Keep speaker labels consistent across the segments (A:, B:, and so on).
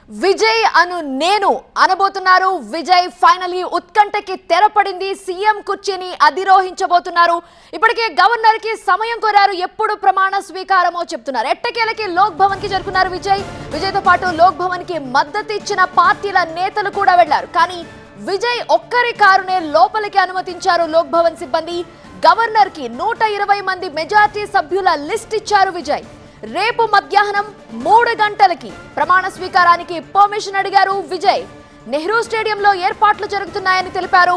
A: విజయ్ అను నేను అనబోతున్నారు. Vijay finally ఉత్కంఠకి తెరపడింది. CM కుర్చీని అధిరోహించబోతున్నారు. ఇప్పటికే గవర్నర్ కి సమయం కోరారు. ఎప్పుడు ప్రమాణ స్వీకారమో చెప్తున్నారు. ఎట్టకేలకి లోక్ భవన్ కి చేరుకున్నారు విజయ్ తో పాటు లోక్ భవన్ కి మద్దతు ఇచ్చిన పార్టీల నేతలు కూడా వెళ్లారు. కానీ విజయ్ ఒక్కరి కారునే లోపలికి అనుమతించారు లోక్ భవన్ సిబ్బంది. గవర్నర్ కి 120 మంది మెజార్టీ సభ్యుల లిస్ట్ ఇచ్చారు విజయ్. రేపు మధ్యాహ్నం 3 గంటలకి ప్రమాణ స్వీకారానికి పర్మిషన్ అడిగారు విజయ్. నెహ్రూ స్టేడియంలో ఏర్పాట్లు జరుగుతున్నాయని తెలిపారు.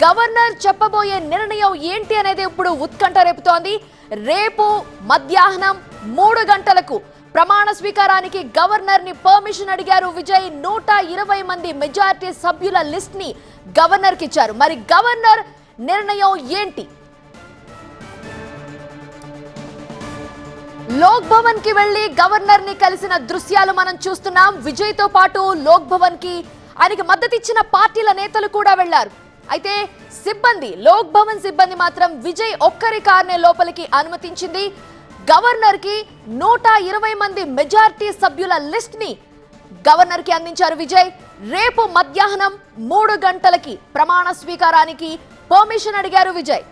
A: గవర్నర్ చెప్పబోయే నిర్ణయం ఏంటి అనేది ఇప్పుడు ఉత్కంఠ రేపుతోంది. రేపు మధ్యాహ్నం 3 గంటలకు ప్రమాణ స్వీకారానికి గవర్నర్ ని పర్మిషన్ అడిగారు విజయ్. 120 మంది మెజారిటీ సభ్యుల లిస్ట్ ని గవర్నర్ కి ఇచ్చారు. మరి గవర్నర్ నిర్ణయం ఏంటి? లోక్ భవన్ కి వెళ్లి గవర్నర్ ని కలిసిన దృశ్యాలు మనం చూస్తున్నాం. విజయ్ తో పాటు లోక్ భవన్ కి ఆయనకి మద్దతు ఇచ్చిన పార్టీల నేతలు కూడా వెళ్లారు. అయితే లోక్ భవన్ సిబ్బంది మాత్రం విజయ్ ఒక్కరి కార్నే లోపలికి అనుమతించింది. గవర్నర్ కి 120 మంది మెజారిటీ సభ్యుల లిస్ట్ ని గవర్నర్ కి అందించారు విజయ్. రేపు మధ్యాహ్నం 3 గంటలకి ప్రమాణ స్వీకారానికి పర్మిషన్ అడిగారు విజయ్.